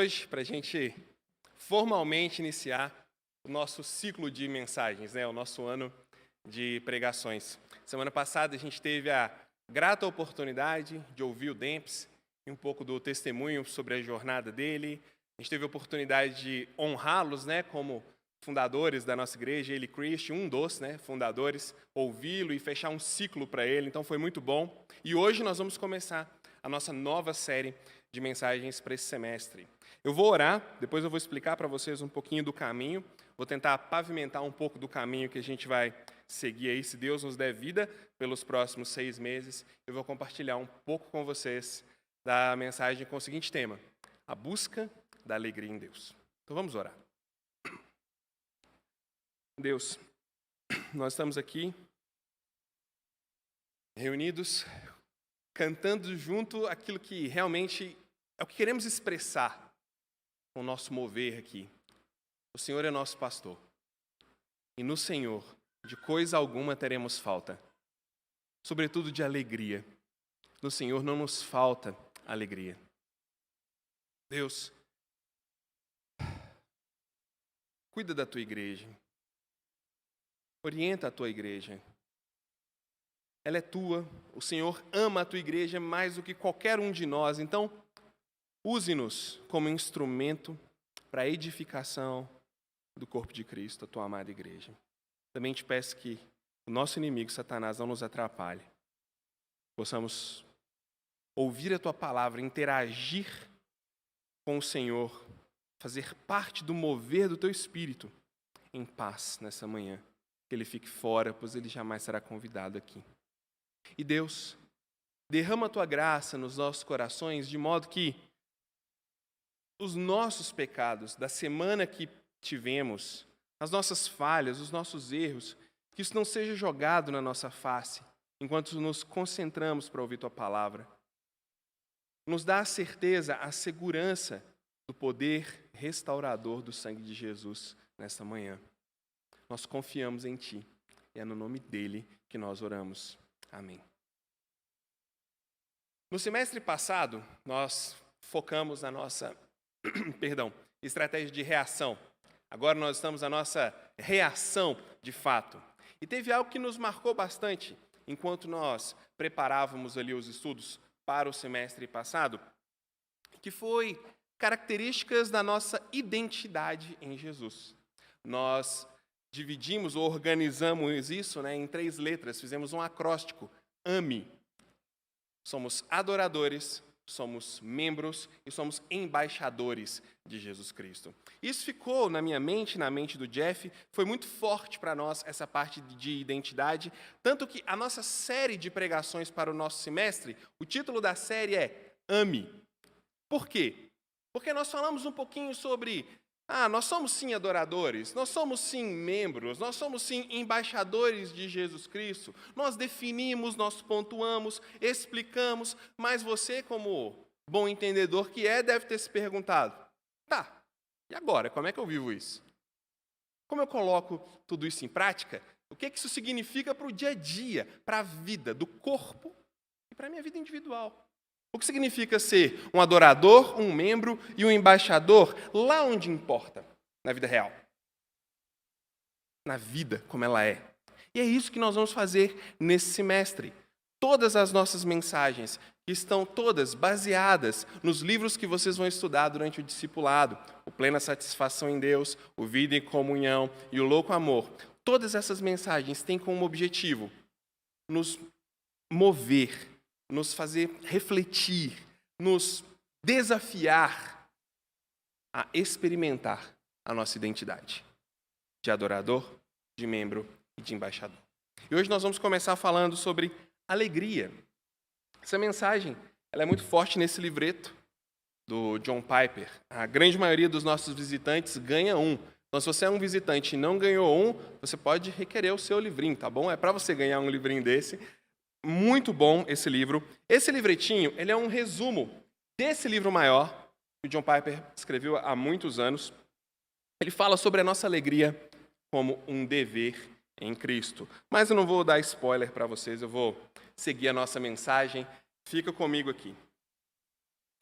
hoje para a gente formalmente iniciar o nosso ciclo de mensagens, o nosso ano de pregações. Semana passada a gente teve a grata oportunidade de ouvir o Dempsey e um pouco do testemunho sobre a jornada dele. A gente teve a oportunidade de honrá-los, como fundadores da nossa igreja, ele e Christian, um dos fundadores, ouvi-lo e fechar um ciclo para ele, então foi muito bom. E hoje nós vamos começar a nossa nova série de mensagens para esse semestre. Eu vou orar, depois eu vou explicar para vocês um pouquinho do caminho, vou tentar pavimentar um pouco do caminho que a gente vai seguir aí, se Deus nos der vida, pelos próximos 6 meses. Eu vou compartilhar um pouco com vocês da mensagem com o seguinte tema: a busca da alegria em Deus. Então vamos orar. Deus, nós estamos aqui reunidos, cantando junto aquilo que realmente é o que queremos expressar com o nosso mover aqui. O Senhor é nosso pastor, e no Senhor, de coisa alguma teremos falta, sobretudo de alegria. No Senhor não nos falta alegria. Deus, cuida da tua igreja, orienta a tua igreja. Ela é tua, o Senhor ama a tua igreja mais do que qualquer um de nós, então use-nos como instrumento para a edificação do corpo de Cristo, a tua amada igreja. Também te peço que o nosso inimigo, Satanás, não nos atrapalhe. Possamos ouvir a tua palavra, interagir com o Senhor, fazer parte do mover do teu Espírito em paz nessa manhã. Que ele fique fora, pois ele jamais será convidado aqui. E Deus, derrama a tua graça nos nossos corações, de modo que os nossos pecados da semana que tivemos, as nossas falhas, os nossos erros, que isso não seja jogado na nossa face, enquanto nos concentramos para ouvir tua palavra. Nos dá a certeza, a segurança do poder restaurador do sangue de Jesus nesta manhã. Nós confiamos em ti, e é no nome dele que nós oramos. Amém. No semestre passado, nós focamos na nossa estratégia de reação. Agora nós estamos na nossa reação de fato. E teve algo que nos marcou bastante enquanto nós preparávamos ali os estudos para o semestre passado, que foi características da nossa identidade em Jesus. Nós dividimos ou organizamos isso em 3 letras, fizemos um acróstico, AME. Somos adoradores, somos membros e somos embaixadores de Jesus Cristo. Isso ficou na minha mente, na mente do Jeff, foi muito forte para nós essa parte de identidade, tanto que a nossa série de pregações para o nosso semestre, o título da série é AME. Por quê? Porque nós falamos um pouquinho sobre nós somos sim adoradores, nós somos sim membros, nós somos sim embaixadores de Jesus Cristo, nós definimos, nós pontuamos, explicamos, mas você, como bom entendedor que deve ter se perguntado, e agora, como é que eu vivo isso? Como eu coloco tudo isso em prática? O que isso significa para o dia a dia, para a vida do corpo e para a minha vida individual? O que significa ser um adorador, um membro e um embaixador lá onde importa, na vida real? Na vida como ela é. E é isso que nós vamos fazer nesse semestre. Todas as nossas mensagens estão todas baseadas nos livros que vocês vão estudar durante o discipulado. O Plena Satisfação em Deus, o Vida em Comunhão e o Louco Amor. Todas essas mensagens têm como objetivo nos mover, nos fazer refletir, nos desafiar a experimentar a nossa identidade de adorador, de membro e de embaixador. E hoje nós vamos começar falando sobre alegria. Essa mensagem ela é muito forte nesse livreto do John Piper. A grande maioria dos nossos visitantes ganha um. Então, se você é um visitante e não ganhou um, você pode requerer o seu livrinho, tá bom? É para você ganhar um livrinho desse. Muito bom esse livro. Esse livretinho, ele é um resumo desse livro maior, que o John Piper escreveu há muitos anos. Ele fala sobre a nossa alegria como um dever em Cristo. Mas eu não vou dar spoiler para vocês, eu vou seguir a nossa mensagem. Fica comigo aqui.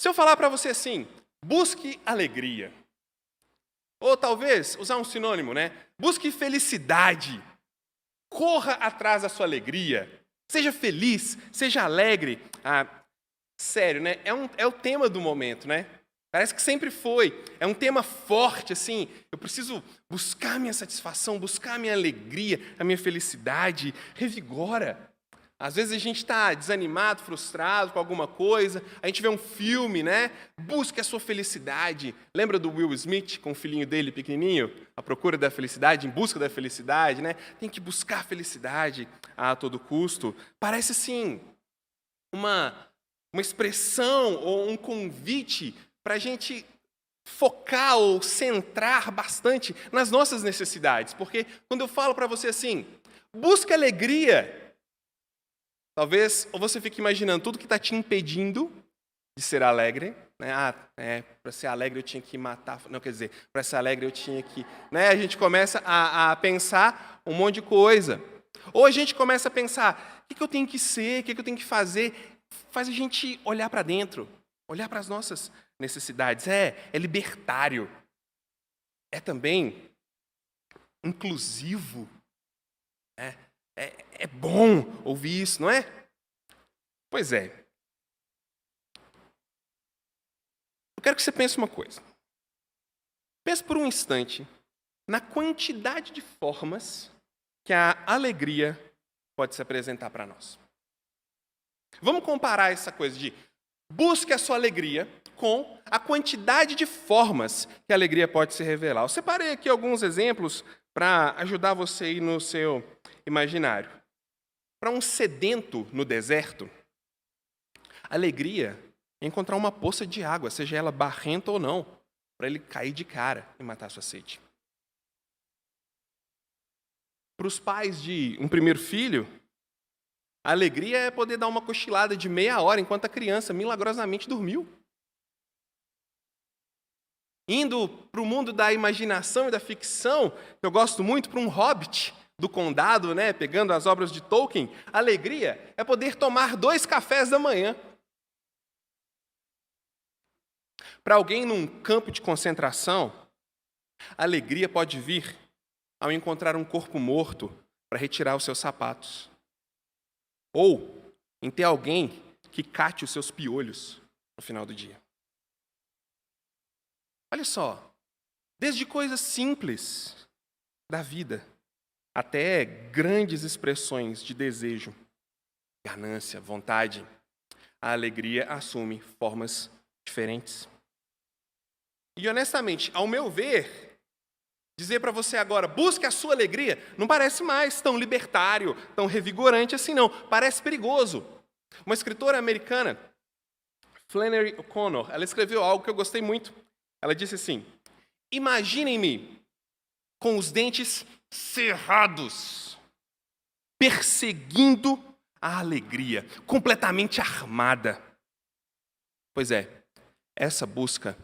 Se eu falar para você assim, Busque alegria. Ou talvez, usar um sinônimo, né? Busque felicidade. Corra atrás da sua alegria. Seja feliz, seja alegre. Sério, né? É o tema do momento, né? Parece que sempre foi. É um tema forte, assim. Eu preciso buscar minha satisfação, buscar minha alegria, a minha felicidade. Revigora. Às vezes a gente está desanimado, frustrado com alguma coisa, a gente vê um filme, né? Busque a sua felicidade. Lembra do Will Smith com o filhinho dele pequenininho? A procura da felicidade, em busca da felicidade, né? Tem que buscar a felicidade a todo custo. Parece, assim, uma expressão ou um convite para a gente focar ou centrar bastante nas nossas necessidades. Porque quando eu falo para você assim, busque alegria, talvez ou você fique imaginando tudo que está te impedindo de ser alegre. Né? Para ser alegre eu tinha que matar... Não, quer dizer, para ser alegre eu tinha que... Né? A gente começa a pensar um monte de coisa. Ou a gente começa a pensar, o que eu tenho que ser, o que eu tenho que fazer? Faz a gente olhar para dentro, olhar para as nossas necessidades. É libertário. É também inclusivo. É bom ouvir isso, não é? Pois é. Eu quero que você pense uma coisa. Pense por um instante na quantidade de formas que a alegria pode se apresentar para nós. Vamos comparar essa coisa de busque a sua alegria com a quantidade de formas que a alegria pode se revelar. Eu separei aqui alguns exemplos para ajudar você aí no seu imaginário. Para um sedento no deserto, a alegria é encontrar uma poça de água, seja ela barrenta ou não, para ele cair de cara e matar sua sede. Para os pais de um primeiro filho, a alegria é poder dar uma cochilada de meia hora enquanto a criança milagrosamente dormiu. Indo para o mundo da imaginação e da ficção, eu gosto muito, para um hobbit do condado, né, pegando as obras de Tolkien, a alegria é poder tomar 2 cafés da manhã. Para alguém num campo de concentração, a alegria pode vir ao encontrar um corpo morto para retirar os seus sapatos. Ou em ter alguém que cate os seus piolhos no final do dia. Olha só, desde coisas simples da vida até grandes expressões de desejo, ganância, vontade, a alegria assume formas diferentes. E honestamente, ao meu ver, dizer para você agora, busque a sua alegria, não parece mais tão libertário, tão revigorante assim não, parece perigoso. Uma escritora americana, Flannery O'Connor, ela escreveu algo que eu gostei muito. Ela disse assim, imaginem-me com os dentes cerrados, perseguindo a alegria, completamente armada. Pois é, essa busca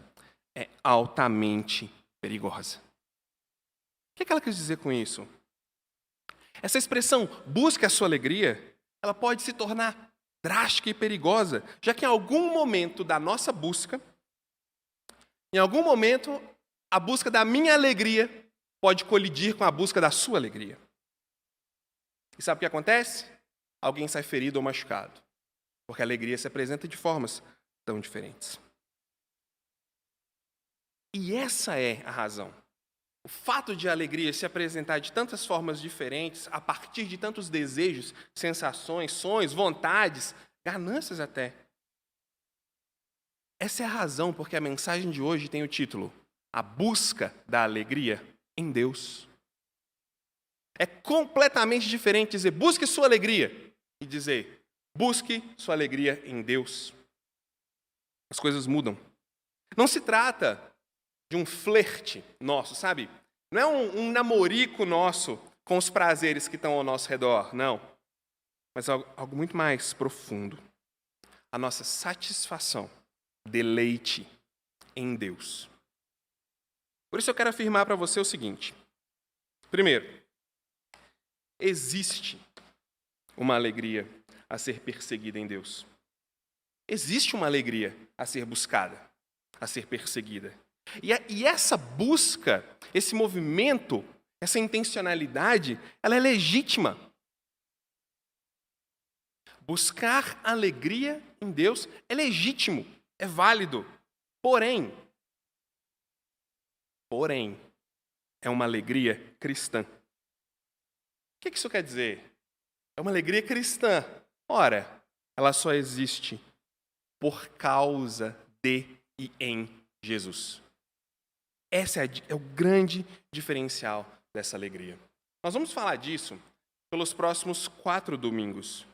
é altamente perigosa. O que ela quis dizer com isso? Essa expressão, busque a sua alegria, ela pode se tornar drástica e perigosa, já que em algum momento da nossa busca, em algum momento, a busca da minha alegria pode colidir com a busca da sua alegria. E sabe o que acontece? Alguém sai ferido ou machucado, porque a alegria se apresenta de formas tão diferentes. E essa é a razão. O fato de a alegria se apresentar de tantas formas diferentes, a partir de tantos desejos, sensações, sonhos, vontades, ganâncias até. Essa é a razão porque a mensagem de hoje tem o título A Busca da Alegria em Deus. É completamente diferente dizer busque sua alegria e dizer busque sua alegria em Deus. As coisas mudam. Não se trata de um flerte nosso, sabe? Não é um namorico nosso com os prazeres que estão ao nosso redor, não. Mas algo muito mais profundo. A nossa satisfação, deleite em Deus. Por isso eu quero afirmar para você o seguinte. Primeiro, existe uma alegria a ser perseguida em Deus. Existe uma alegria a ser buscada. a ser perseguida. E essa busca, esse movimento, essa intencionalidade, ela é legítima. Buscar alegria em Deus é legítimo, é válido. Porém, é uma alegria cristã. O que isso quer dizer? É uma alegria cristã. Ora, ela só existe por causa de e em Jesus. Esse é o grande diferencial dessa alegria. Nós vamos falar disso pelos próximos 4 domingos.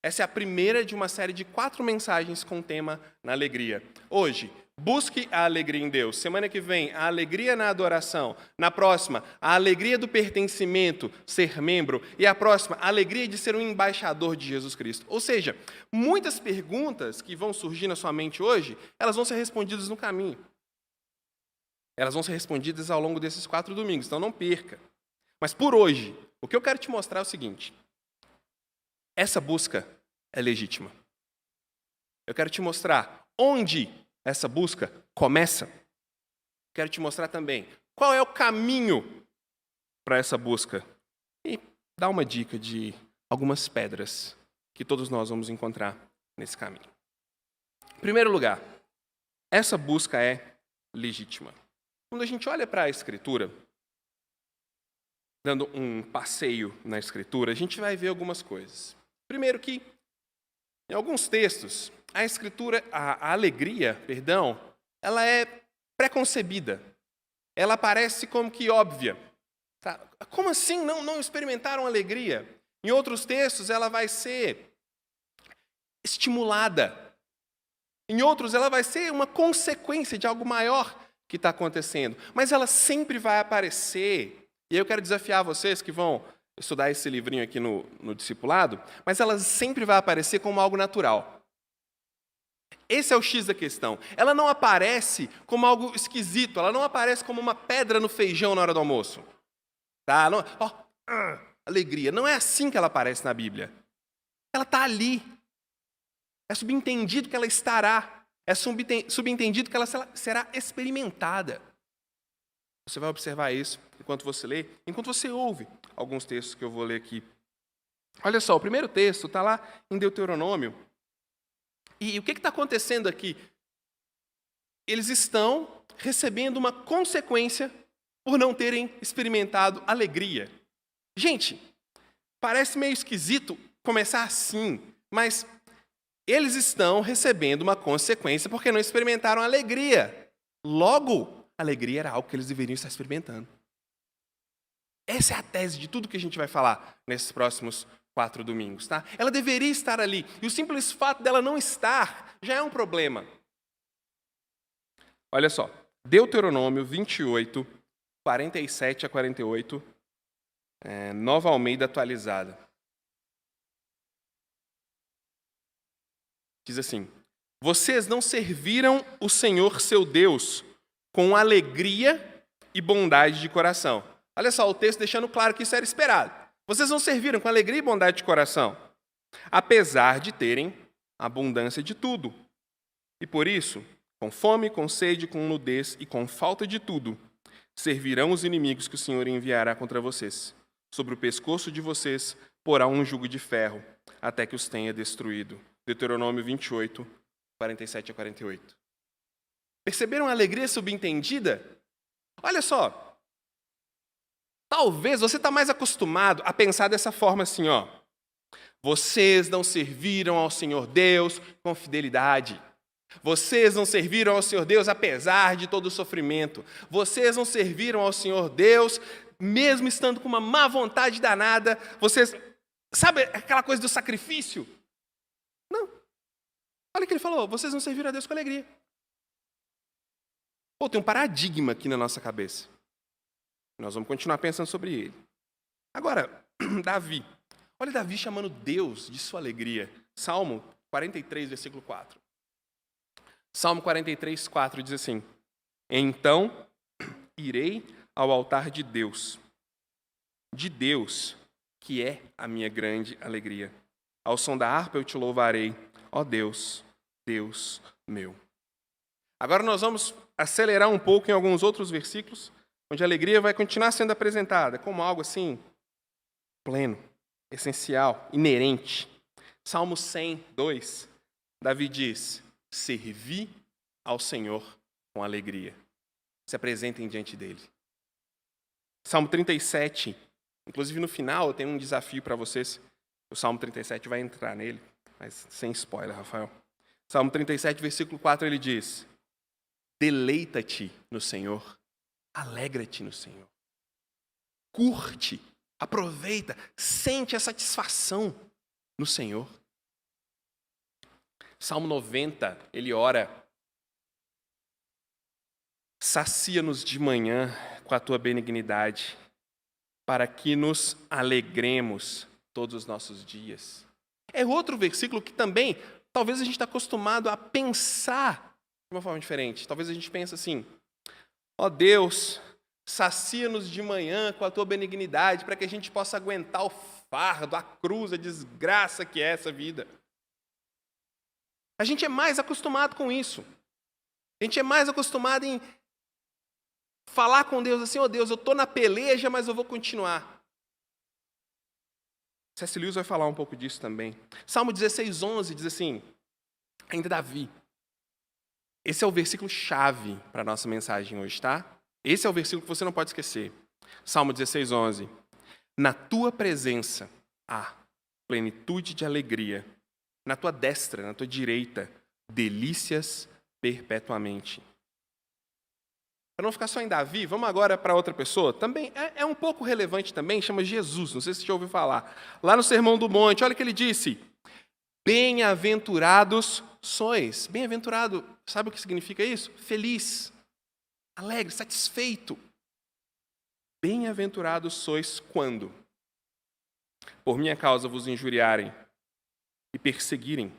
Essa é a primeira de uma série de 4 mensagens com o tema na alegria. Hoje, busque a alegria em Deus. Semana que vem, a alegria na adoração. Na próxima, a alegria do pertencimento, ser membro. E a próxima, a alegria de ser um embaixador de Jesus Cristo. Ou seja, muitas perguntas que vão surgir na sua mente hoje, elas vão ser respondidas no caminho. Elas vão ser respondidas ao longo desses 4 domingos, então não perca. Mas por hoje, o que eu quero te mostrar é o seguinte. Essa busca é legítima. Eu quero te mostrar onde essa busca começa. Quero te mostrar também qual é o caminho para essa busca. E dar uma dica de algumas pedras que todos nós vamos encontrar nesse caminho. Em primeiro lugar, essa busca é legítima. Quando a gente olha para a Escritura, dando um passeio na Escritura, a gente vai ver algumas coisas. Primeiro que, em alguns textos, a Escritura, a alegria, ela é preconcebida. Ela parece como que óbvia. Tá? Como assim não experimentaram alegria? Em outros textos, ela vai ser estimulada. Em outros, ela vai ser uma consequência de algo maior que está acontecendo. Mas ela sempre vai aparecer. E eu quero desafiar vocês que vão estudar esse livrinho aqui no discipulado, mas ela sempre vai aparecer como algo natural. Esse é o X da questão. Ela não aparece como algo esquisito, ela não aparece como uma pedra no feijão na hora do almoço. Tá? Não, alegria. Não é assim que ela aparece na Bíblia. Ela está ali. É subentendido que ela estará. É subentendido que ela será experimentada. Você vai observar isso enquanto você lê, enquanto você ouve alguns textos que eu vou ler aqui. Olha só, o primeiro texto está lá em Deuteronômio. E o que está acontecendo aqui? Eles estão recebendo uma consequência por não terem experimentado alegria. Gente, parece meio esquisito começar assim, mas eles estão recebendo uma consequência porque não experimentaram alegria. Logo, alegria era algo que eles deveriam estar experimentando. Essa é a tese de tudo que a gente vai falar nesses próximos 4 domingos, tá? Ela deveria estar ali. E o simples fato dela não estar já é um problema. Olha só. Deuteronômio 28, 47 a 48. Nova Almeida atualizada. Diz assim: vocês não serviram o Senhor seu Deus com alegria e bondade de coração. Olha só, o texto deixando claro que isso era esperado. Vocês não serviram com alegria e bondade de coração, apesar de terem abundância de tudo. E por isso, com fome, com sede, com nudez e com falta de tudo, servirão os inimigos que o Senhor enviará contra vocês. Sobre o pescoço de vocês porá um jugo de ferro, até que os tenha destruído. Deuteronômio 28, 47 a 48. Perceberam a alegria subentendida? Olha só. Talvez você está mais acostumado a pensar dessa forma assim, ó. Vocês não serviram ao Senhor Deus com fidelidade. Vocês não serviram ao Senhor Deus apesar de todo o sofrimento. Vocês não serviram ao Senhor Deus mesmo estando com uma má vontade danada. Vocês, sabe aquela coisa do sacrifício? Não. Olha o que ele falou, vocês não serviram a Deus com alegria. Pô, tem um paradigma aqui na nossa cabeça. Nós vamos continuar pensando sobre ele. Agora, Davi. Olha Davi chamando Deus de sua alegria. Salmo 43, versículo 4. Salmo 43, 4 diz assim: então irei ao altar de Deus, que é a minha grande alegria. Ao som da harpa eu te louvarei, ó Deus, Deus meu. Agora nós vamos acelerar um pouco em alguns outros versículos, onde a alegria vai continuar sendo apresentada como algo assim, pleno, essencial, inerente. Salmo 102, Davi diz: servi ao Senhor com alegria. Se apresentem diante dele. Salmo 37, inclusive no final eu tenho um desafio para vocês. O Salmo 37 vai entrar nele, mas sem spoiler, Rafael. Salmo 37, versículo 4, ele diz: deleita-te no Senhor, alegra-te no Senhor. Curte, aproveita, sente a satisfação no Senhor. Salmo 90, ele ora: sacia-nos de manhã com a tua benignidade, para que nos alegremos todos os nossos dias. É outro versículo que também, talvez a gente está acostumado a pensar de uma forma diferente. Talvez a gente pense assim: ó Deus, sacia-nos de manhã com a tua benignidade, para que a gente possa aguentar o fardo, a cruz, a desgraça que é essa vida. A gente é mais acostumado com isso. A gente é mais acostumado em falar com Deus assim: ó Deus, eu estou na peleja, mas eu vou continuar. C.S. Lewis vai falar um pouco disso também. Salmo 16, 11 diz assim, ainda Davi. Esse é o versículo chave para a nossa mensagem hoje, tá? Esse é o versículo que você não pode esquecer. Salmo 16, 11. Na tua presença há plenitude de alegria. Na tua destra, na tua direita, delícias perpetuamente. Para não ficar só em Davi, vamos agora para outra pessoa. Também é um pouco relevante também, chama Jesus. Não sei se você já ouviu falar. Lá no Sermão do Monte, olha o que ele disse. Bem-aventurados sois. Bem-aventurado, sabe o que significa isso? Feliz, alegre, satisfeito. Bem-aventurados sois quando, por minha causa, vos injuriarem e perseguirem.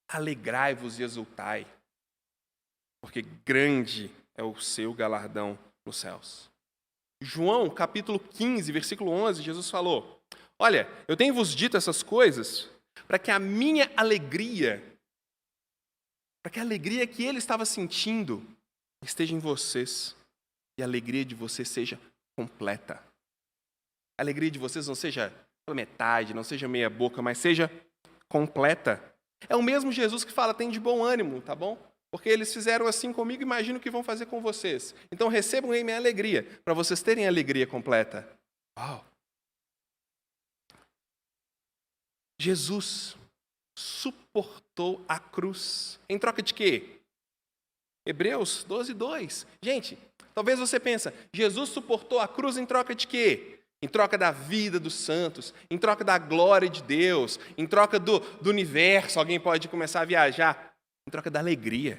Alegrai-vos e exultai, porque grande é o seu galardão nos céus. João, capítulo 15, versículo 11, Jesus falou: olha, eu tenho vos dito essas coisas para que a minha alegria, para que a alegria que ele estava sentindo esteja em vocês e a alegria de vocês seja completa. A alegria de vocês não seja pela metade, não seja meia boca, mas seja completa. É o mesmo Jesus que fala: tem de bom ânimo, tá bom? Porque eles fizeram assim comigo, imagino o que vão fazer com vocês. Então recebam aí minha alegria, para vocês terem a alegria completa. Uau! Jesus suportou a cruz. Em troca de quê? Hebreus 12, 2. Gente, talvez você pense, Jesus suportou a cruz em troca de quê? Em troca da vida dos santos, em troca da glória de Deus, em troca do universo. Alguém pode começar a viajar. Em troca da alegria.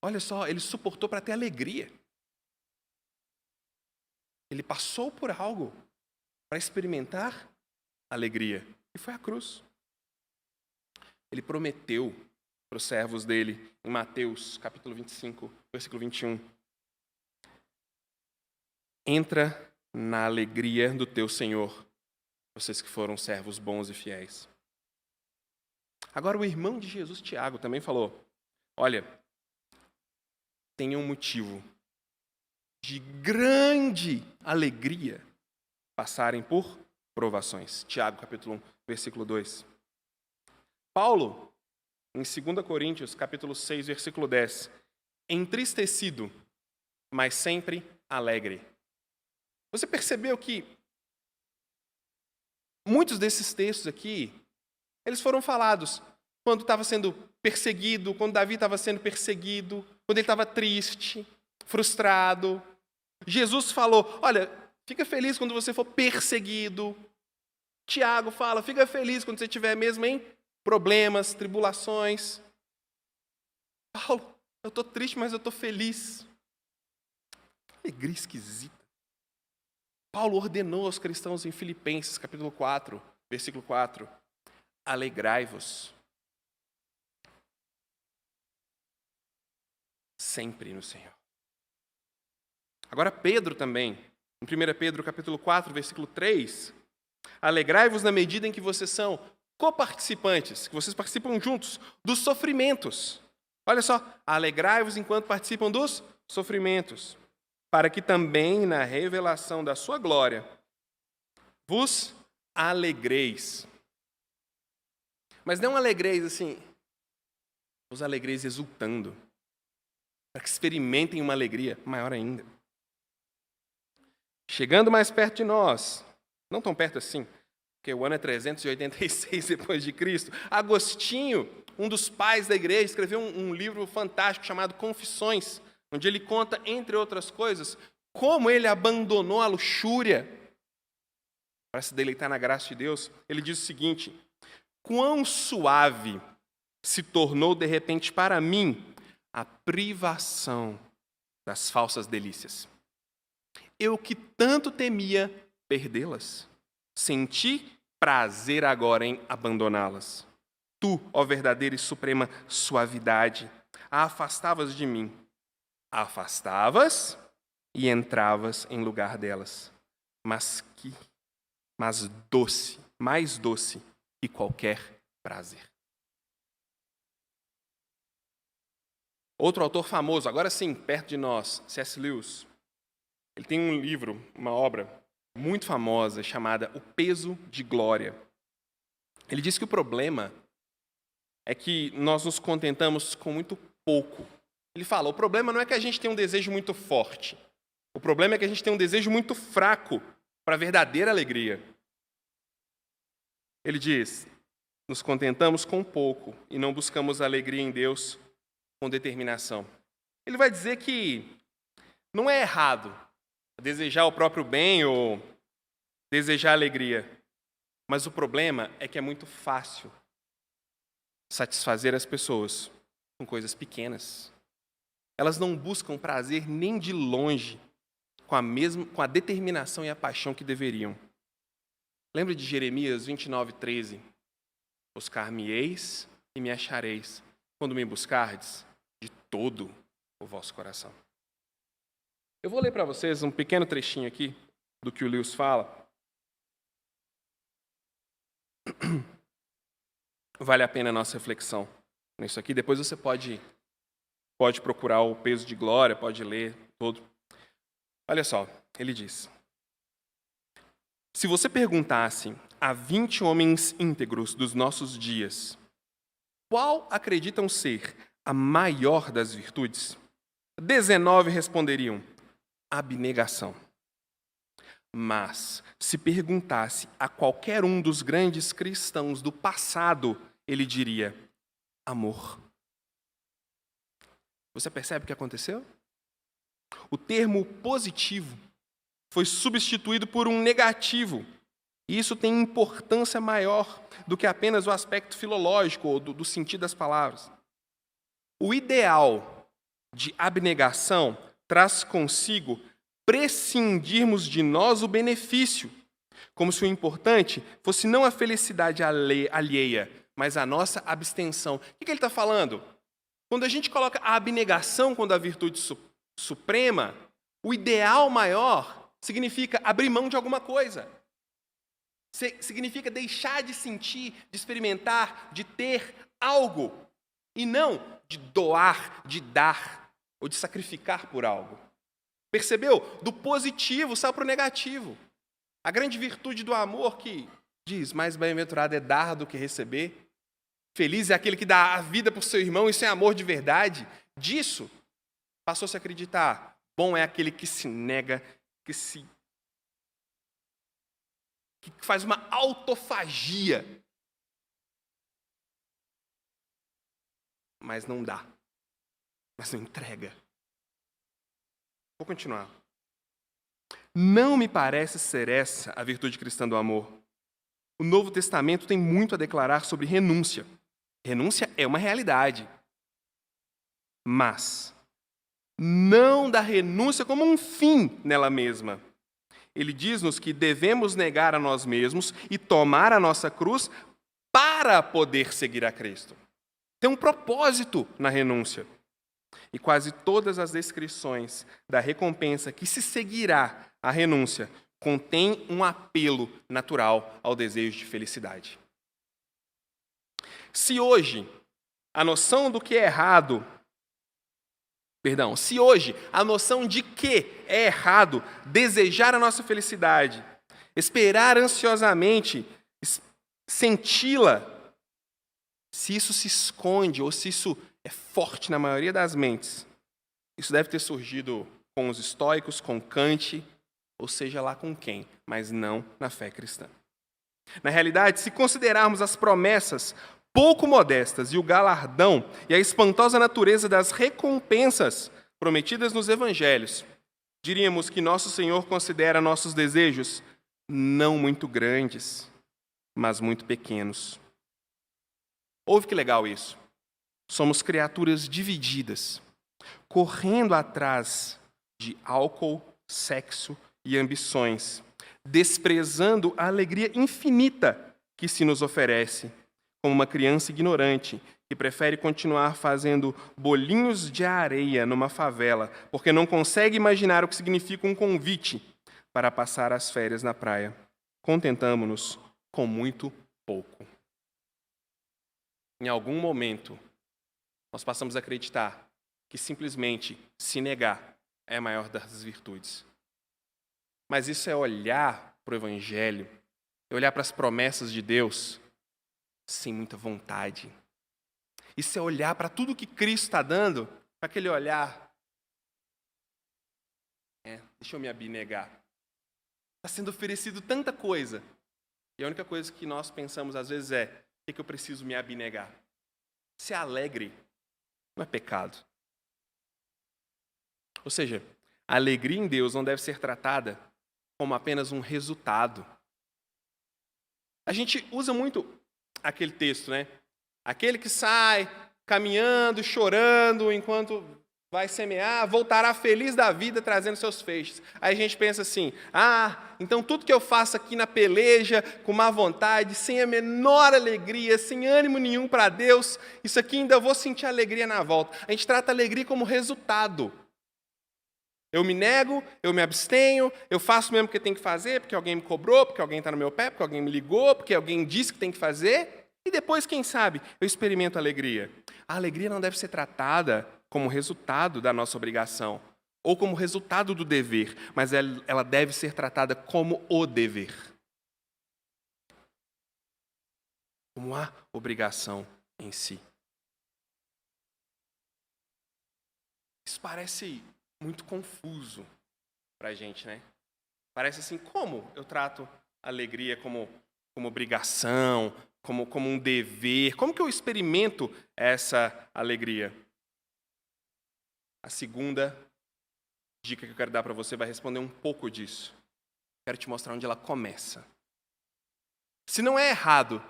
Olha só, ele suportou para ter alegria. Ele passou por algo para experimentar alegria. E foi a cruz. Ele prometeu para os servos dele, em Mateus, capítulo 25, versículo 21. Entra na alegria do teu Senhor, vocês que foram servos bons e fiéis. Agora o irmão de Jesus, Tiago, também falou: olha, tenha um motivo de grande alegria passarem por provações. Tiago, capítulo 1, versículo 2. Paulo, em 2 Coríntios, capítulo 6, versículo 10. Entristecido, mas sempre alegre. Você percebeu que muitos desses textos aqui, eles foram falados quando estava sendo perseguido, quando Davi estava sendo perseguido, quando ele estava triste, frustrado. Jesus falou: olha, fica feliz quando você for perseguido. Tiago fala: fica feliz quando você estiver mesmo em problemas, tribulações. Paulo: eu estou triste, mas eu estou feliz. Alegria esquisita. Paulo ordenou aos cristãos em Filipenses, capítulo 4, versículo 4. Alegrai-vos sempre no Senhor. Agora Pedro também, em 1 Pedro capítulo 4, versículo 3, alegrai-vos na medida em que vocês são coparticipantes, que vocês participam juntos dos sofrimentos, Olha só, alegrai-vos enquanto participam dos sofrimentos, para que também na revelação da sua glória vos alegreis. Mas não alegreis assim, os alegreis exultando, para que experimentem uma alegria maior ainda. Chegando mais perto de nós, não tão perto assim, porque o ano é 386 depois de Cristo, Agostinho, um dos pais da igreja, escreveu um livro fantástico chamado Confissões, onde ele conta, entre outras coisas, como ele abandonou a luxúria para se deleitar na graça de Deus. Ele diz o seguinte: quão suave se tornou de repente para mim a privação das falsas delícias. Eu que tanto temia perdê-las, senti prazer agora em abandoná-las. Tu, ó verdadeira e suprema suavidade, a afastavas de mim. A afestavas e entravas em lugar delas. Mas doce, mais doce que qualquer prazer. Outro autor famoso, agora sim, perto de nós, C.S. Lewis. Ele tem um livro, uma obra muito famosa, chamada O Peso de Glória. Ele diz que o problema é que nós nos contentamos com muito pouco. Ele fala, o problema não é que a gente tem um desejo muito forte. O problema é que a gente tem um desejo muito fraco para a verdadeira alegria. Ele diz, nos contentamos com pouco e não buscamos a alegria em Deus com determinação. Ele vai dizer que não é errado desejar o próprio bem ou desejar alegria, mas o problema é que é muito fácil satisfazer as pessoas com coisas pequenas. Elas não buscam prazer nem de longe com a determinação e a paixão que deveriam. Lembra de Jeremias 29:13? Buscar-me-eis e me achareis, quando me buscardes de todo o vosso coração. Eu vou ler para vocês um pequeno trechinho aqui do que o Lewis fala. Vale a pena a nossa reflexão nisso aqui. Depois você pode procurar o Peso de Glória, pode ler todo. Olha só, ele diz: se você perguntasse a 20 homens íntegros dos nossos dias, qual acreditam ser a maior das virtudes? 19 responderiam: abnegação. Mas, se perguntasse a qualquer um dos grandes cristãos do passado, ele diria: amor. Você percebe o que aconteceu? O termo positivo foi substituído por um negativo. E isso tem importância maior do que apenas o aspecto filológico ou do sentido das palavras. O ideal de abnegação traz consigo prescindirmos de nós o benefício, como se o importante fosse não a felicidade alheia, mas a nossa abstenção. O que ele está falando? Quando a gente coloca a abnegação como a virtude suprema, o ideal maior significa abrir mão de alguma coisa. Significa deixar de sentir, de experimentar, de ter algo, e não de doar, de dar, ou de sacrificar por algo. Percebeu? Do positivo sai para o negativo. A grande virtude do amor que diz, mais bem-aventurado é dar do que receber. Feliz é aquele que dá a vida por seu irmão, isso é amor de verdade. Disso, passou-se a acreditar. Bom é aquele que se nega, que faz uma autofagia. Mas não dá. Mas não entrega. Vou continuar. Não me parece ser essa a virtude cristã do amor. O Novo Testamento tem muito a declarar sobre renúncia. Renúncia é uma realidade. Mas não da renúncia como um fim nela mesma. Ele diz-nos que devemos negar a nós mesmos e tomar a nossa cruz para poder seguir a Cristo. Tem um propósito na renúncia. E quase todas as descrições da recompensa que se seguirá à renúncia contém um apelo natural ao desejo de felicidade. Se hoje a noção do que é errado Se hoje a noção de que é errado desejar a nossa felicidade, esperar ansiosamente, senti-la, se isso se esconde ou se isso é forte na maioria das mentes, isso deve ter surgido com os estoicos, com Kant, ou seja lá com quem, mas não na fé cristã. Na realidade, se considerarmos as promessas pouco modestas e o galardão e a espantosa natureza das recompensas prometidas nos evangelhos, diríamos que nosso Senhor considera nossos desejos não muito grandes, mas muito pequenos. Ouve que legal isso. Somos criaturas divididas, correndo atrás de álcool, sexo e ambições, desprezando a alegria infinita que se nos oferece, como uma criança ignorante que prefere continuar fazendo bolinhos de areia numa favela, porque não consegue imaginar o que significa um convite para passar as férias na praia. Contentamo-nos com muito pouco. Em algum momento, nós passamos a acreditar que simplesmente se negar é a maior das virtudes. Mas isso é olhar para o Evangelho, é olhar para as promessas de Deus sem muita vontade. Isso é olhar para tudo que Cristo está dando, para aquele olhar. Deixa eu me abnegar. Está sendo oferecido tanta coisa. E a única coisa que nós pensamos às vezes é: o que eu preciso me abnegar? Ser alegre não é pecado. Ou seja, a alegria em Deus não deve ser tratada como apenas um resultado. A gente usa muito aquele texto, né? Aquele que sai caminhando, chorando, enquanto vai semear, voltará feliz da vida trazendo seus feixes. Aí a gente pensa assim: então tudo que eu faço aqui na peleja, com má vontade, sem a menor alegria, sem ânimo nenhum para Deus, isso aqui ainda vou sentir alegria na volta. A gente trata a alegria como resultado. Eu me nego, eu me abstenho, eu faço mesmo o que eu tenho que fazer, porque alguém me cobrou, porque alguém está no meu pé, porque alguém me ligou, porque alguém disse que tem que fazer, e depois, quem sabe, eu experimento a alegria. A alegria não deve ser tratada como resultado da nossa obrigação, ou como resultado do dever, mas ela deve ser tratada como o dever. Como a obrigação em si. Isso parece muito confuso para a gente, né? Parece assim: como eu trato a alegria como obrigação, como um dever? Como que eu experimento essa alegria? A segunda dica que eu quero dar para você vai responder um pouco disso. Quero te mostrar onde ela começa. Se não é errado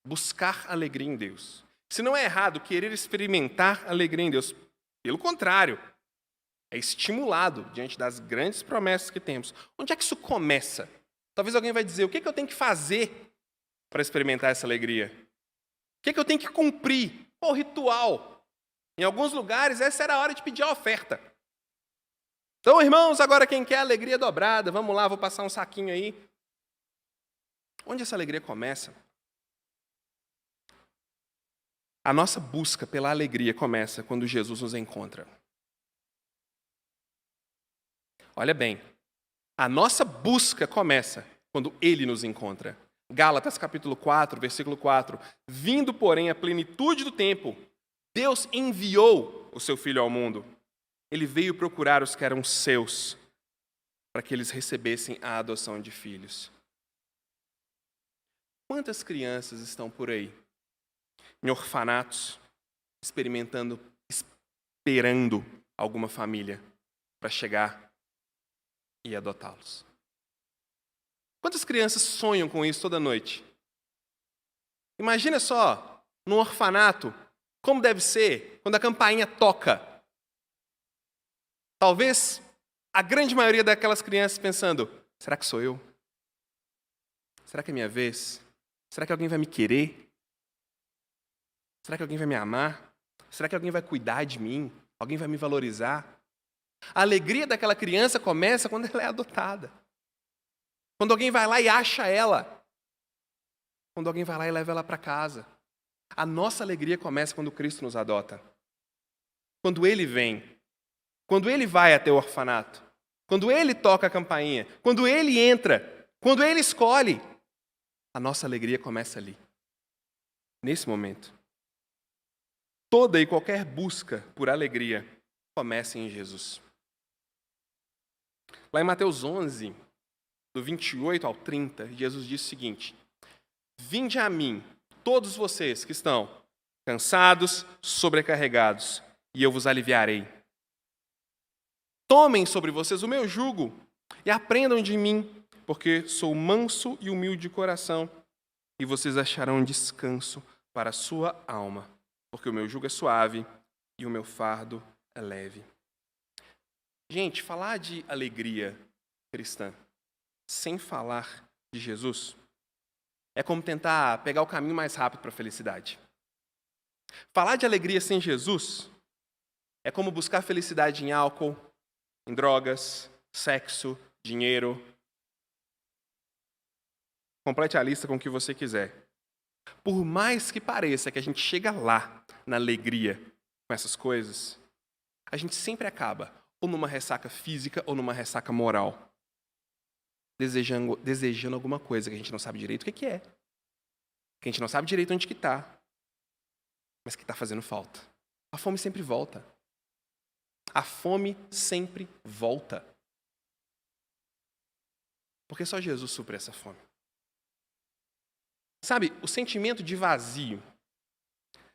buscar alegria em Deus, se não é errado querer experimentar alegria em Deus, pelo contrário, é estimulado diante das grandes promessas que temos. Onde é que isso começa? Talvez alguém vai dizer: o que é que eu tenho que fazer para experimentar essa alegria? O que é que eu tenho que cumprir? O ritual. Em alguns lugares, essa era a hora de pedir a oferta. Então, irmãos, agora quem quer alegria dobrada, vamos lá, vou passar um saquinho aí. Onde essa alegria começa? A nossa busca pela alegria começa quando Jesus nos encontra. Olha bem, a nossa busca começa quando Ele nos encontra. Gálatas capítulo 4, versículo 4. Vindo, porém, a plenitude do tempo, Deus enviou o seu Filho ao mundo. Ele veio procurar os que eram seus, para que eles recebessem a adoção de filhos. Quantas crianças estão por aí, em orfanatos, esperando alguma família para chegar e adotá-los? Quantas crianças sonham com isso toda noite? Imagina só, num orfanato, como deve ser quando a campainha toca. Talvez a grande maioria daquelas crianças pensando: será que sou eu? Será que é minha vez? Será que alguém vai me querer? Será que alguém vai me amar? Será que alguém vai cuidar de mim? Alguém vai me valorizar? A alegria daquela criança começa quando ela é adotada. Quando alguém vai lá e acha ela. Quando alguém vai lá e leva ela para casa. A nossa alegria começa quando Cristo nos adota. Quando Ele vem. quando ele vai até o orfanato, quando ele toca a campainha, quando ele entra, quando ele escolhe, a nossa alegria começa ali, nesse momento. Toda e qualquer busca por alegria começa em Jesus. Lá em Mateus 11, do 28 ao 30, Jesus diz o seguinte: vinde a mim, todos vocês que estão cansados, sobrecarregados, e eu vos aliviarei. Tomem sobre vocês o meu jugo e aprendam de mim, porque sou manso e humilde de coração, e vocês acharão descanso para a sua alma, porque o meu jugo é suave e o meu fardo é leve. Gente, falar de alegria cristã sem falar de Jesus é como tentar pegar o caminho mais rápido para a felicidade. Falar de alegria sem Jesus é como buscar felicidade em álcool, em drogas, sexo, dinheiro. Complete a lista com o que você quiser. Por mais que pareça que a gente chega lá, na alegria, com essas coisas, a gente sempre acaba ou numa ressaca física ou numa ressaca moral. Desejando alguma coisa que a gente não sabe direito o que é. Que a gente não sabe direito onde que está. Mas que está fazendo falta. A fome sempre volta. A fome sempre volta. Porque só Jesus supre essa fome. Sabe, o sentimento de vazio,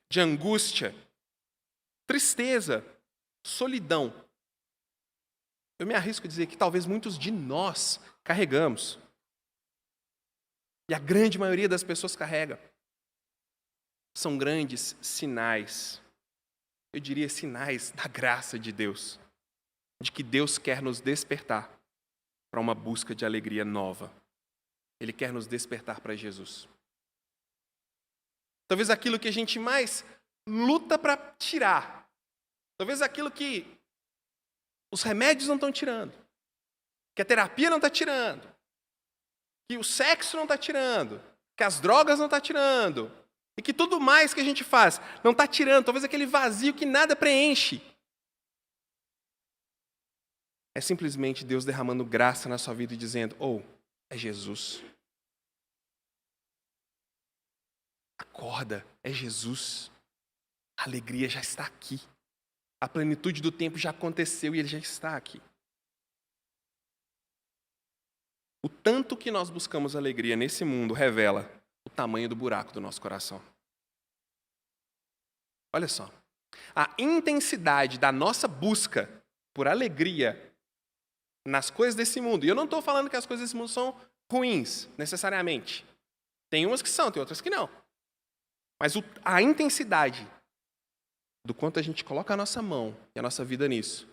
de angústia, tristeza, solidão, eu me arrisco a dizer que talvez muitos de nós carregamos. E a grande maioria das pessoas carrega. São grandes sinais, eu diria sinais da graça de Deus, de que Deus quer nos despertar para uma busca de alegria nova. Ele quer nos despertar para Jesus. Talvez aquilo que a gente mais luta para tirar. Talvez aquilo que os remédios não estão tirando. Que a terapia não está tirando. Que o sexo não está tirando. Que as drogas não estão tirando. E que tudo mais que a gente faz não está tirando. Talvez aquele vazio que nada preenche. É simplesmente Deus derramando graça na sua vida e dizendo: é Jesus. Acorda, é Jesus. A alegria já está aqui. A plenitude do tempo já aconteceu e ele já está aqui. O tanto que nós buscamos alegria nesse mundo revela o tamanho do buraco do nosso coração. Olha só. A intensidade da nossa busca por alegria nas coisas desse mundo. E eu não estou falando que as coisas desse mundo são ruins, necessariamente. Tem umas que são, tem outras que não. Mas a intensidade do quanto a gente coloca a nossa mão e a nossa vida nisso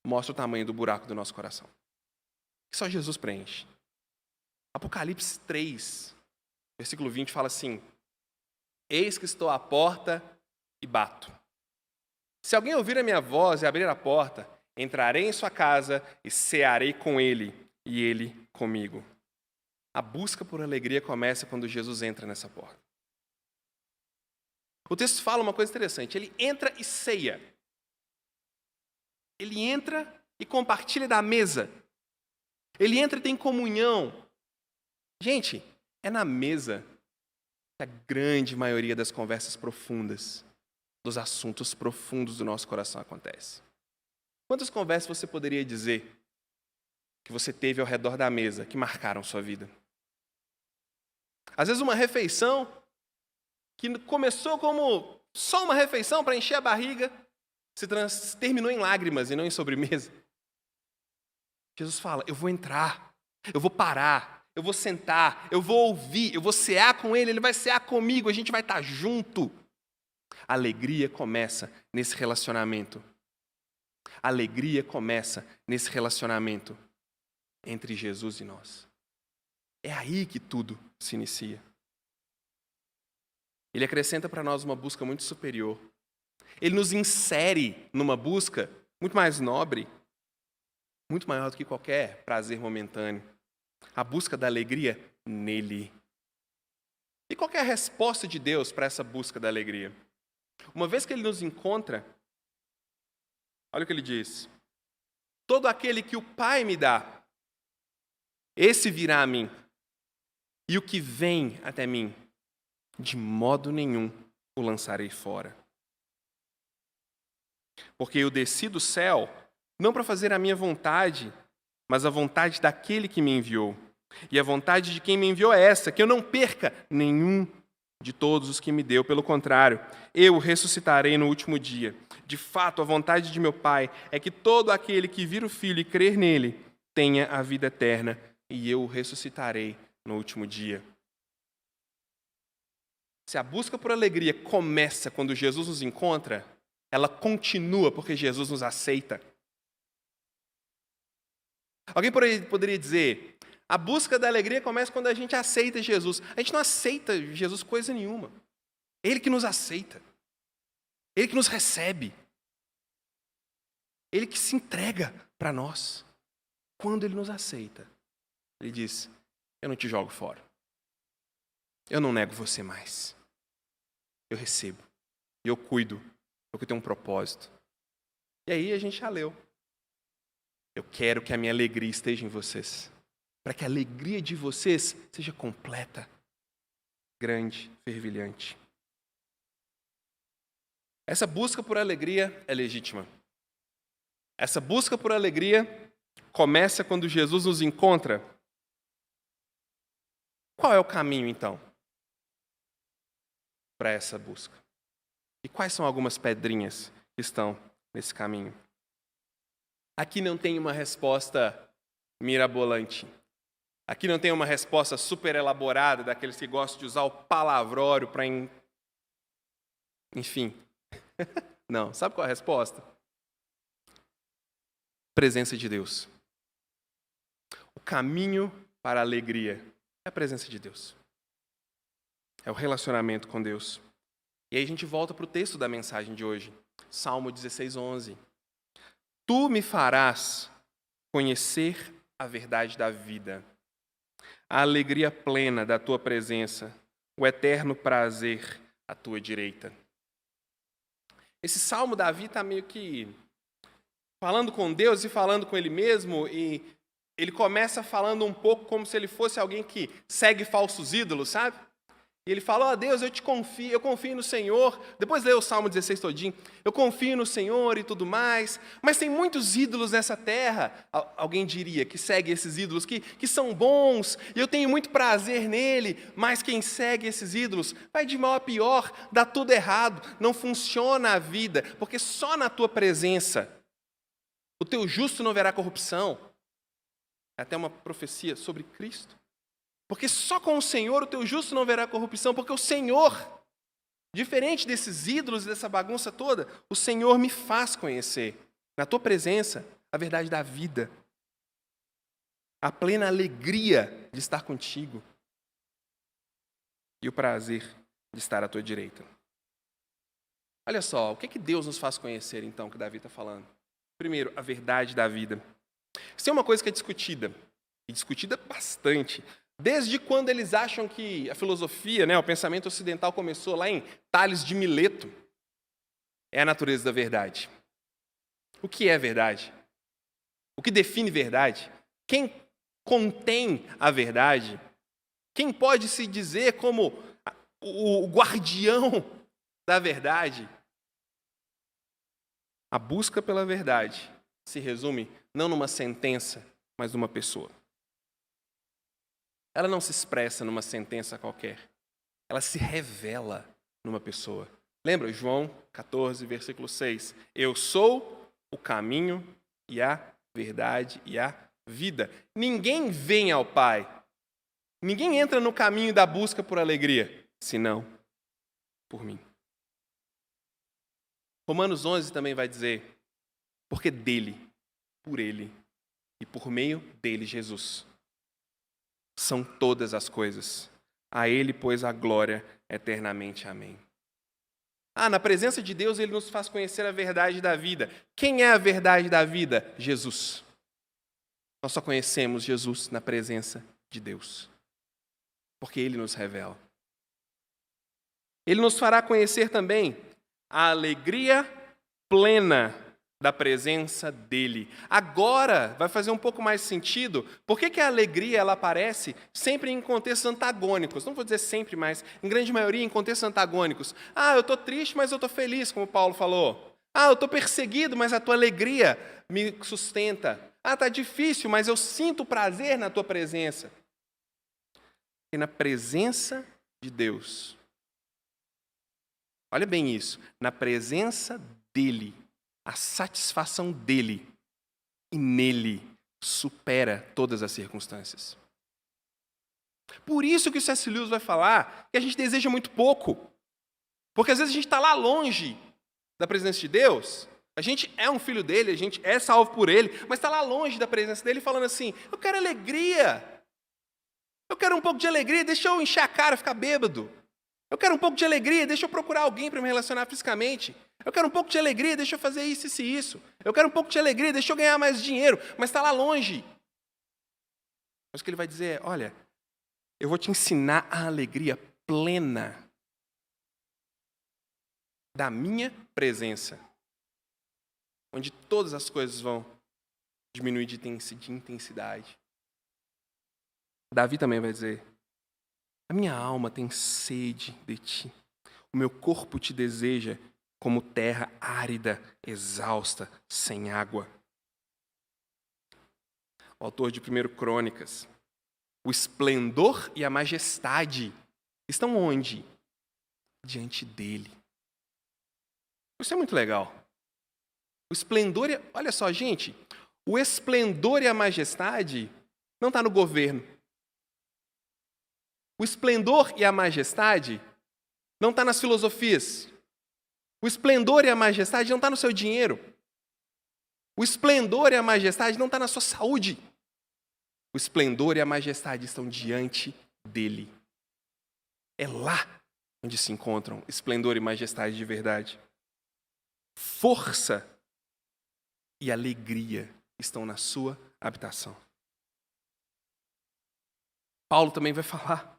mostra o tamanho do buraco do nosso coração. Que só Jesus preenche. Apocalipse 3, versículo 20 fala assim: eis que estou à porta e bato. Se alguém ouvir a minha voz e abrir a porta, entrarei em sua casa e cearei com ele e ele comigo. A busca por alegria começa quando Jesus entra nessa porta. O texto fala uma coisa interessante. Ele entra e ceia. Ele entra e compartilha da mesa. Ele entra e tem comunhão. Gente, é na mesa que a grande maioria das conversas profundas, dos assuntos profundos do nosso coração acontece. Quantas conversas você poderia dizer que você teve ao redor da mesa que marcaram sua vida? Às vezes uma refeição que começou como só uma refeição para encher a barriga, terminou em lágrimas e não em sobremesa. Jesus fala: eu vou entrar, eu vou parar, eu vou sentar, eu vou ouvir, eu vou cear com ele vai cear comigo, a gente vai estar junto. A alegria começa nesse relacionamento. A alegria começa nesse relacionamento entre Jesus e nós. É aí que tudo se inicia. Ele acrescenta para nós uma busca muito superior. Ele nos insere numa busca muito mais nobre, muito maior do que qualquer prazer momentâneo. A busca da alegria nele. E qual é a resposta de Deus para essa busca da alegria? Uma vez que ele nos encontra, olha o que ele diz: todo aquele que o Pai me dá, esse virá a mim. E o que vem até mim, de modo nenhum o lançarei fora. Porque eu desci do céu, não para fazer a minha vontade, mas a vontade daquele que me enviou. E a vontade de quem me enviou é essa, que eu não perca nenhum de todos os que me deu. Pelo contrário, eu o ressuscitarei no último dia. De fato, a vontade de meu Pai é que todo aquele que vir o Filho e crer nele tenha a vida eterna, e eu o ressuscitarei no último dia. Se a busca por alegria começa quando Jesus nos encontra, ela continua porque Jesus nos aceita. Alguém poderia dizer, a busca da alegria começa quando a gente aceita Jesus. A gente não aceita Jesus coisa nenhuma. Ele que nos aceita. Ele que nos recebe. Ele que se entrega para nós. Quando Ele nos aceita, Ele diz, eu não te jogo fora. Eu não nego você mais. Eu recebo. E eu cuido. Porque eu tenho um propósito. E aí a gente já leu. Eu quero que a minha alegria esteja em vocês. Para que a alegria de vocês seja completa, grande, fervilhante. Essa busca por alegria é legítima. Essa busca por alegria começa quando Jesus nos encontra. Qual é o caminho, então, para essa busca? E quais são algumas pedrinhas que estão nesse caminho? Aqui não tem uma resposta mirabolante. Aqui não tem uma resposta super elaborada daqueles que gostam de usar o palavrório para... Enfim. Não. Sabe qual é a resposta? Presença de Deus. O caminho para a alegria é a presença de Deus. É o relacionamento com Deus. E aí a gente volta para o texto da mensagem de hoje. Salmo 16:11. Tu me farás conhecer a verdade da vida, a alegria plena da tua presença, o eterno prazer à tua direita. Esse salmo, Davi está meio que falando com Deus e falando com ele mesmo, e ele começa falando um pouco como se ele fosse alguém que segue falsos ídolos, sabe? E ele fala, Deus, eu confio no Senhor. Depois lê o Salmo 16 todinho. Eu confio no Senhor e tudo mais. Mas tem muitos ídolos nessa terra. Alguém diria que segue esses ídolos, que são bons. E eu tenho muito prazer nele. Mas quem segue esses ídolos vai de mal a pior, dá tudo errado. Não funciona a vida. Porque só na tua presença o teu justo não verá corrupção. É até uma profecia sobre Cristo. Porque só com o Senhor o teu justo não verá corrupção, porque o Senhor, diferente desses ídolos e dessa bagunça toda, o Senhor me faz conhecer, na tua presença, a verdade da vida. A plena alegria de estar contigo. E o prazer de estar à tua direita. Olha só, o que é que Deus nos faz conhecer, então, que Davi está falando? Primeiro, a verdade da vida. Isso é uma coisa que é discutida, e discutida bastante. Desde quando eles acham que a filosofia, o pensamento ocidental começou lá em Tales de Mileto, é a natureza da verdade. O que é verdade? O que define verdade? Quem contém a verdade? Quem pode se dizer como o guardião da verdade? A busca pela verdade se resume não numa sentença, mas numa pessoa. Ela não se expressa numa sentença qualquer. Ela se revela numa pessoa. Lembra João 14, versículo 6? Eu sou o caminho e a verdade e a vida. Ninguém vem ao Pai. Ninguém entra no caminho da busca por alegria, senão por mim. Romanos 11 também vai dizer, porque dele, por ele e por meio dele, Jesus, são todas as coisas. A ele, pois, a glória eternamente. Amém. Na presença de Deus, Ele nos faz conhecer a verdade da vida. Quem é a verdade da vida? Jesus. Nós só conhecemos Jesus na presença de Deus, porque Ele nos revela. Ele nos fará conhecer também a alegria plena da presença dele. Agora vai fazer um pouco mais sentido. Por que a alegria ela aparece sempre em contextos antagônicos? Não vou dizer sempre, mas em grande maioria em contextos antagônicos. Eu estou triste, mas eu estou feliz, como Paulo falou. Eu estou perseguido, mas a tua alegria me sustenta. Está difícil, mas eu sinto prazer na tua presença. E na presença de Deus. Olha bem isso. Na presença dele. A satisfação dele e nele supera todas as circunstâncias. Por isso que o C.S. Lewis vai falar que a gente deseja muito pouco. Porque às vezes a gente está lá longe da presença de Deus, a gente é um filho dele, a gente é salvo por ele, mas está lá longe da presença dele falando assim, eu quero alegria, eu quero um pouco de alegria, deixa eu encher a cara, ficar bêbado. Eu quero um pouco de alegria, deixa eu procurar alguém para me relacionar fisicamente. Eu quero um pouco de alegria, deixa eu fazer isso, isso e isso. Eu quero um pouco de alegria, deixa eu ganhar mais dinheiro, mas está lá longe. Mas o que ele vai dizer é, olha, eu vou te ensinar a alegria plena da minha presença, onde todas as coisas vão diminuir de intensidade. Davi também vai dizer, a minha alma tem sede de ti. O meu corpo te deseja como terra árida, exausta, sem água. O autor de 1 Crônicas. O esplendor e a majestade estão onde? Diante dele. Isso é muito legal. O esplendor, olha só, gente, o esplendor e a majestade não está no governo. O esplendor e a majestade não está nas filosofias. O esplendor e a majestade não está no seu dinheiro. O esplendor e a majestade não está na sua saúde. O esplendor e a majestade estão diante dele. É lá onde se encontram esplendor e majestade de verdade. Força e alegria estão na sua habitação. Paulo também vai falar,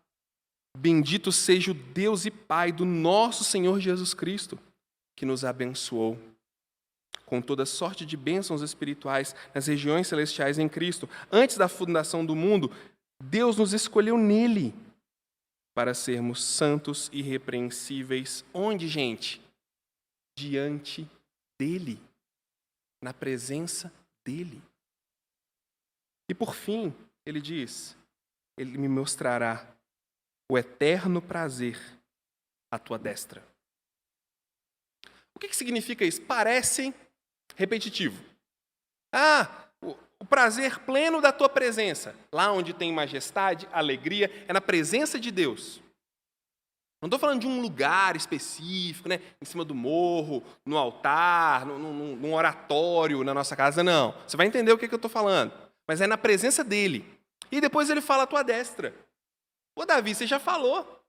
bendito seja o Deus e Pai do nosso Senhor Jesus Cristo, que nos abençoou com toda sorte de bênçãos espirituais nas regiões celestiais em Cristo. Antes da fundação do mundo, Deus nos escolheu nele para sermos santos e irrepreensíveis. Onde, gente? Diante dele, na presença dele. E por fim, ele diz, ele me mostrará o eterno prazer à tua destra. O que significa isso? Parece repetitivo. O prazer pleno da tua presença. Lá onde tem majestade, alegria, é na presença de Deus. Não estou falando de um lugar específico, né? Em cima do morro, no altar, num oratório na nossa casa, não. Você vai entender o que eu estou falando. Mas é na presença dele. E depois ele fala a tua destra. Davi, você já falou,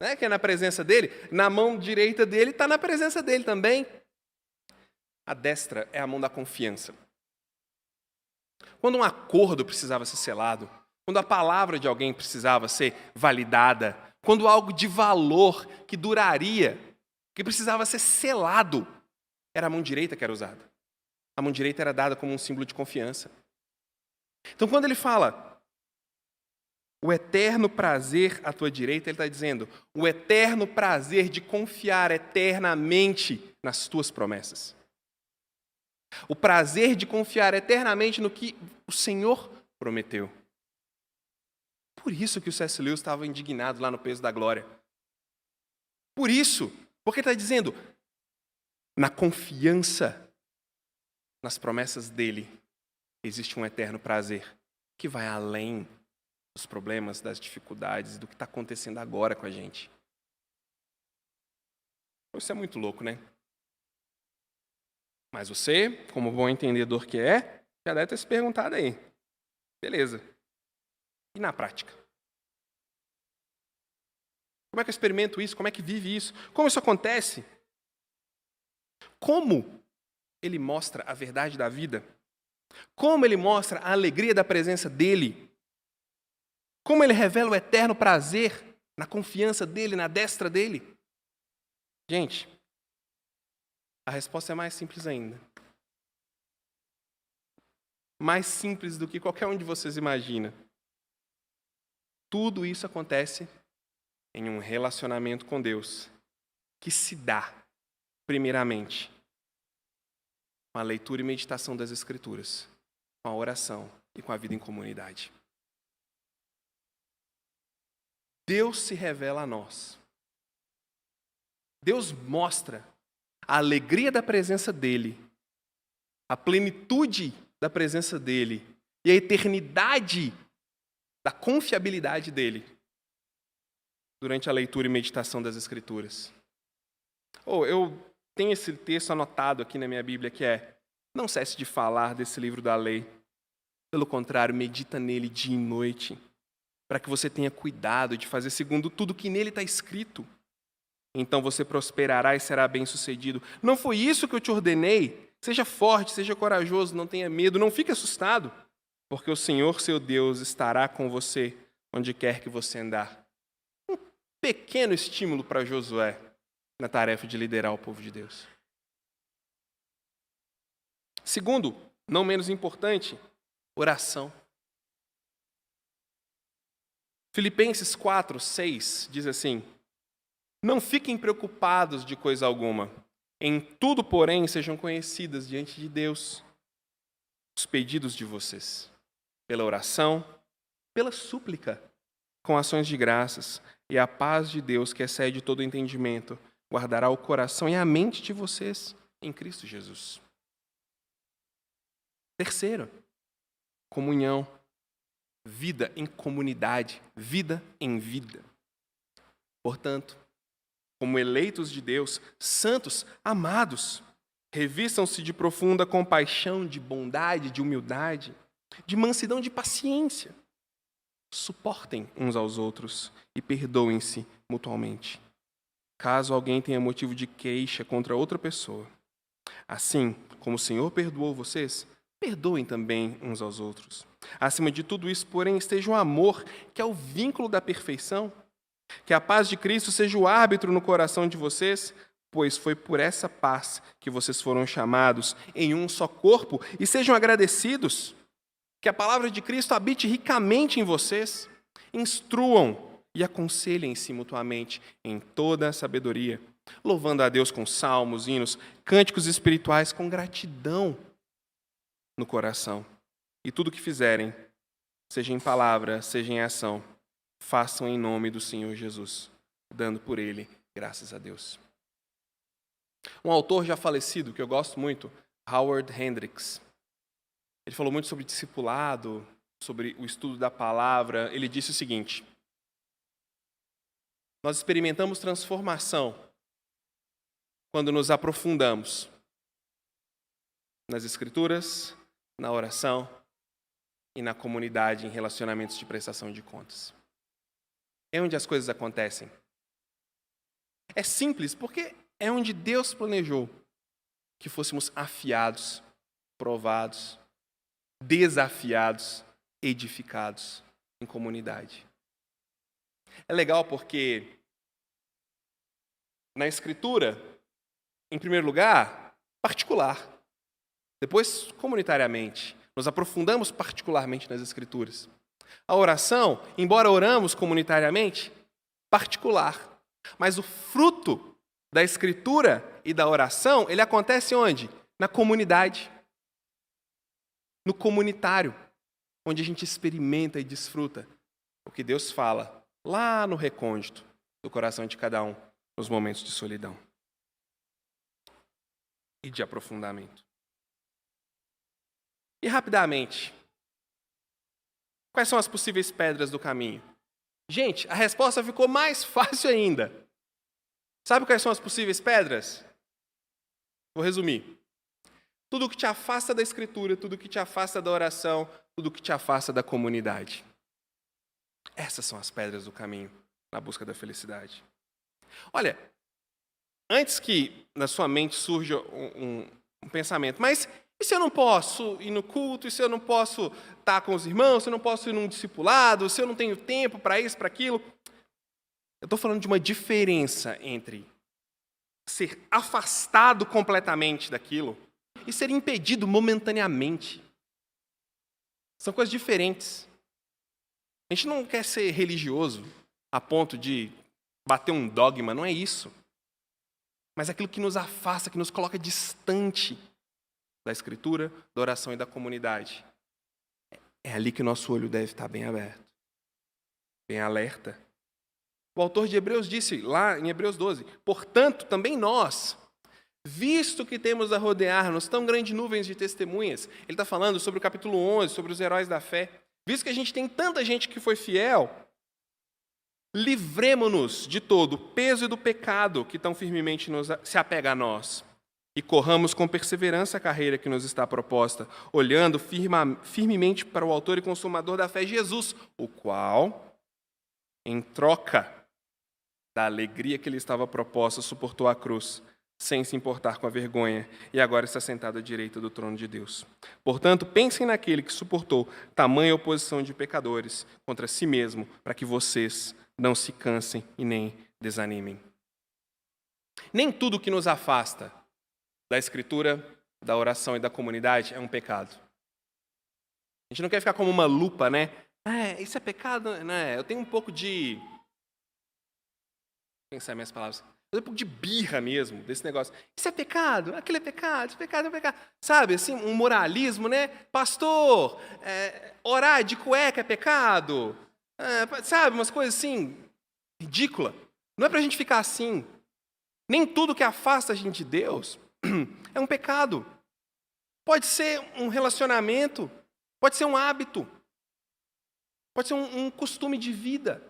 né, que é na presença dele. Na mão direita dele está na presença dele também. A destra é a mão da confiança. Quando um acordo precisava ser selado, quando a palavra de alguém precisava ser validada, quando algo de valor que duraria, que precisava ser selado, era a mão direita que era usada. A mão direita era dada como um símbolo de confiança. Então, quando ele fala o eterno prazer à tua direita, ele está dizendo o eterno prazer de confiar eternamente nas tuas promessas. O prazer de confiar eternamente no que o Senhor prometeu. Por isso que o C.S. Lewis estava indignado lá no Peso da Glória. Por isso, porque ele está dizendo, na confiança nas promessas dele, existe um eterno prazer que vai além dos problemas, das dificuldades, do que está acontecendo agora com a gente. Isso é muito louco, né? Mas você, como bom entendedor que é, já deve ter se perguntado aí. Beleza. E na prática? Como é que eu experimento isso? Como é que vive isso? Como isso acontece? Como ele mostra a verdade da vida? Como ele mostra a alegria da presença dele? Como ele revela o eterno prazer na confiança dele, na destra dele? Gente, a resposta é mais simples ainda. mais simples do que qualquer um de vocês imagina. Tudo isso acontece em um relacionamento com Deus que se dá, primeiramente, com a leitura e meditação das Escrituras, com a oração e com a vida em comunidade. Deus se revela a nós. Deus mostra a alegria da presença dEle, a plenitude da presença dEle e a eternidade da confiabilidade dEle durante a leitura e meditação das Escrituras. Eu tenho esse texto anotado aqui na minha Bíblia que é: não cesse de falar desse livro da lei. Pelo contrário, medita nele dia e noite, para que você tenha cuidado de fazer segundo tudo que nele está escrito. Então você prosperará e será bem-sucedido. Não foi isso que eu te ordenei? Seja forte, seja corajoso, não tenha medo, não fique assustado, porque o Senhor, seu Deus, estará com você onde quer que você andar. Um pequeno estímulo para Josué na tarefa de liderar o povo de Deus. Segundo, não menos importante, oração. Filipenses 4:6 diz assim: não fiquem preocupados de coisa alguma. Em tudo, porém, sejam conhecidas diante de Deus os pedidos de vocês, pela oração, pela súplica, com ações de graças, e a paz de Deus, que excede todo entendimento, guardará o coração e a mente de vocês em Cristo Jesus. Terceiro, comunhão, vida em comunidade, vida em vida. Portanto, como eleitos de Deus, santos, amados, revistam-se de profunda compaixão, de bondade, de humildade, de mansidão, de paciência. Suportem uns aos outros e perdoem-se mutuamente, caso alguém tenha motivo de queixa contra outra pessoa. Assim como o Senhor perdoou vocês, perdoem também uns aos outros. Acima de tudo isso, porém, esteja o amor, que é o vínculo da perfeição. Que a paz de Cristo seja o árbitro no coração de vocês, pois foi por essa paz que vocês foram chamados em um só corpo, e sejam agradecidos. Que a palavra de Cristo habite ricamente em vocês. Instruam e aconselhem-se mutuamente em toda a sabedoria, louvando a Deus com salmos, hinos, cânticos espirituais, com gratidão no coração. E tudo o que fizerem, seja em palavra, seja em ação, façam em nome do Senhor Jesus, dando por Ele graças a Deus. Um autor já falecido, que eu gosto muito, Howard Hendricks, ele falou muito sobre discipulado, sobre o estudo da palavra. Ele disse o seguinte: nós experimentamos transformação quando nos aprofundamos nas Escrituras, na oração e na comunidade em relacionamentos de prestação de contas. É onde as coisas acontecem. É simples, porque é onde Deus planejou que fôssemos afiados, provados, desafiados, edificados em comunidade. É legal porque na Escritura, em primeiro lugar, particular. Depois, comunitariamente. Nos aprofundamos particularmente nas Escrituras. A oração, embora oramos comunitariamente, particular. Mas o fruto da Escritura e da oração, ele acontece onde? Na comunidade. No comunitário, onde a gente experimenta e desfruta o que Deus fala lá no recôndito do coração de cada um, nos momentos de solidão e de aprofundamento. E rapidamente, quais são as possíveis pedras do caminho? Gente, a resposta ficou mais fácil ainda. Sabe quais são as possíveis pedras? Vou resumir. Tudo que te afasta da Escritura, tudo que te afasta da oração, tudo que te afasta da comunidade. Essas são as pedras do caminho na busca da felicidade. Olha, antes que na sua mente surja um pensamento, mas e se eu não posso ir no culto? E se eu não posso estar com os irmãos? Se eu não posso ir num discipulado? Se eu não tenho tempo para isso, para aquilo? Eu estou falando de uma diferença entre ser afastado completamente daquilo e ser impedido momentaneamente. São coisas diferentes. A gente não quer ser religioso a ponto de bater um dogma, não é isso. Mas aquilo que nos afasta, que nos coloca distante da Escritura, da oração e da comunidade. É ali que o nosso olho deve estar bem aberto, bem alerta. O autor de Hebreus disse, lá em Hebreus 12, portanto, também nós, visto que temos a rodear-nos tão grandes nuvens de testemunhas, ele está falando sobre o capítulo 11, sobre os heróis da fé, visto que a gente tem tanta gente que foi fiel, livremo-nos de todo o peso e do pecado que tão firmemente se apega a nós, e corramos com perseverança a carreira que nos está proposta, olhando firmemente para o autor e consumador da fé, Jesus, o qual, em troca da alegria que lhe estava proposta, suportou a cruz, sem se importar com a vergonha, e agora está sentado à direita do trono de Deus. Portanto, pensem naquele que suportou tamanha oposição de pecadores contra si mesmo, para que vocês não se cansem e nem desanimem. Nem tudo que nos afasta da Escritura, da oração e da comunidade é um pecado. A gente não quer ficar como uma lupa, né? Isso é pecado, né? Eu tenho um pouco de... Pensar minhas palavras. Eu tenho um pouco de birra mesmo desse negócio. Isso é pecado, aquilo é pecado, isso é pecado, é pecado. Sabe, assim, um moralismo, né? Pastor, orar de cueca é pecado. Sabe, umas coisas assim, ridícula. Não é pra gente ficar assim. Nem tudo que afasta a gente de Deus é um pecado. Pode ser um relacionamento, pode ser um hábito, pode ser um costume de vida,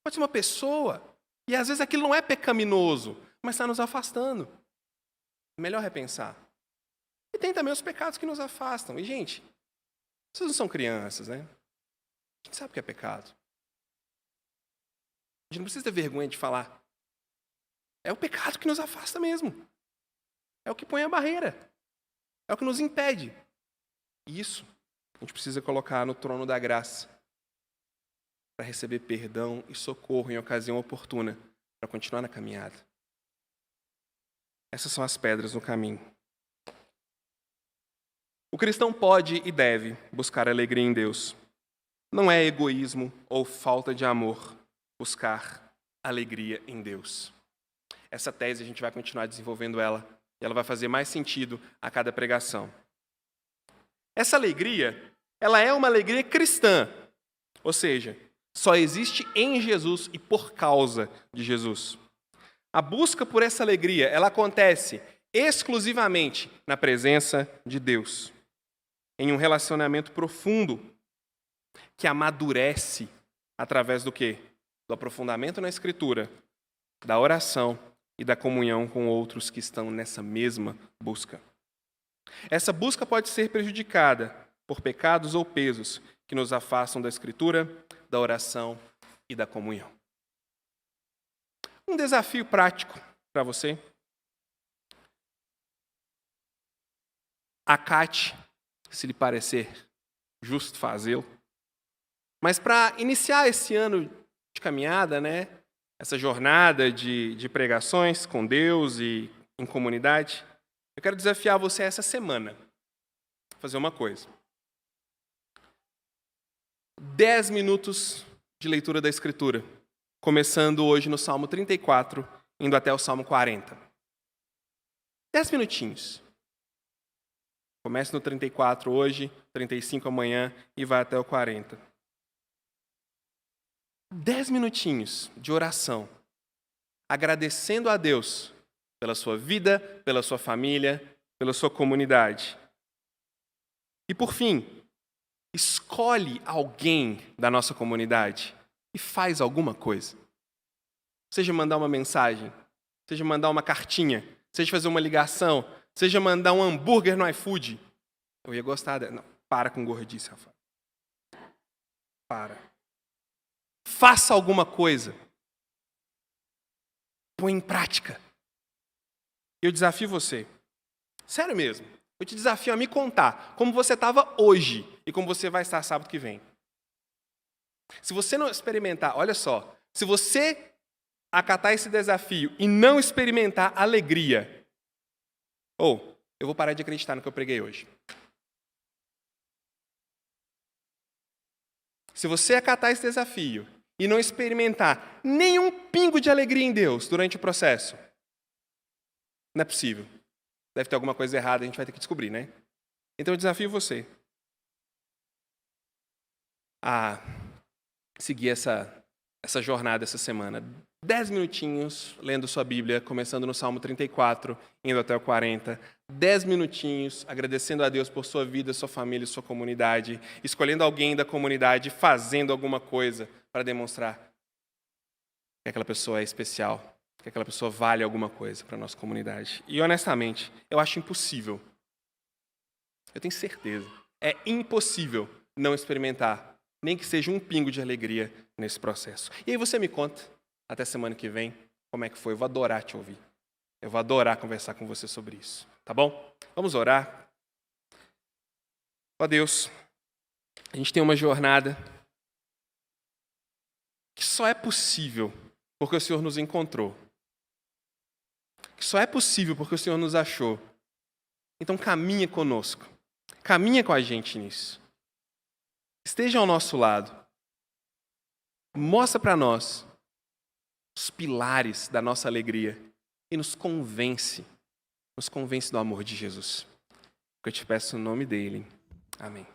pode ser uma pessoa. E às vezes aquilo não é pecaminoso, mas está nos afastando. É melhor repensar. E tem também os pecados que nos afastam. E, gente, vocês não são crianças, né? A gente sabe o que é pecado. A gente não precisa ter vergonha de falar. É o pecado que nos afasta mesmo. É o que põe a barreira. É o que nos impede. E isso a gente precisa colocar no trono da graça para receber perdão e socorro em ocasião oportuna para continuar na caminhada. Essas são as pedras no caminho. O cristão pode e deve buscar alegria em Deus. Não é egoísmo ou falta de amor buscar alegria em Deus. Essa tese a gente vai continuar desenvolvendo ela e ela vai fazer mais sentido a cada pregação. Essa alegria, ela é uma alegria cristã, ou seja, só existe em Jesus e por causa de Jesus. A busca por essa alegria, ela acontece exclusivamente na presença de Deus, em um relacionamento profundo que amadurece através do quê? Do aprofundamento na Escritura, da oração e da comunhão com outros que estão nessa mesma busca. Essa busca pode ser prejudicada por pecados ou pesos que nos afastam da Escritura, da oração e da comunhão. Um desafio prático para você. Acate, se lhe parecer justo fazê-lo. Mas para iniciar esse ano de caminhada, né, essa jornada de pregações com Deus e em comunidade, eu quero desafiar você essa semana a fazer uma coisa. 10 minutos de leitura da Escritura, começando hoje no Salmo 34, indo até o Salmo 40. 10 minutinhos. Comece no 34 hoje, 35 amanhã e vai até o 40. 10 minutinhos de oração, agradecendo a Deus pela sua vida, pela sua família, pela sua comunidade. E por fim, escolhe alguém da nossa comunidade e faz alguma coisa. Seja mandar uma mensagem, seja mandar uma cartinha, seja fazer uma ligação, seja mandar um hambúrguer no iFood. Eu ia gostar dela. Não, para com gordice, Rafael. Para. Faça alguma coisa. Põe em prática. Eu desafio você. Sério mesmo. Eu te desafio a me contar como você estava hoje e como você vai estar sábado que vem. Se você não experimentar, olha só, se você acatar esse desafio e não experimentar alegria, eu vou parar de acreditar no que eu preguei hoje. Se você acatar esse desafio e não experimentar nenhum pingo de alegria em Deus durante o processo, não é possível. Deve ter alguma coisa errada, a gente vai ter que descobrir, né? Então eu desafio você a seguir essa jornada essa semana. 10 minutinhos lendo sua Bíblia, começando no Salmo 34, indo até o 40. 10 minutinhos agradecendo a Deus por sua vida, sua família, sua comunidade. Escolhendo alguém da comunidade, fazendo alguma coisa para demonstrar que aquela pessoa é especial, que aquela pessoa vale alguma coisa para a nossa comunidade. E honestamente, eu acho impossível. Eu tenho certeza. É impossível não experimentar, nem que seja um pingo de alegria nesse processo. E aí você me conta, até semana que vem, como é que foi. Eu vou adorar te ouvir. Eu vou adorar conversar com você sobre isso. Tá bom? Vamos orar. Ó Deus, a gente tem uma jornada que só é possível porque o Senhor nos encontrou. Que só é possível porque o Senhor nos achou. Então caminha conosco. Caminha com a gente nisso. Esteja ao nosso lado. Mostra para nós os pilares da nossa alegria e nos convence do amor de Jesus. Eu te peço no nome dele. Amém.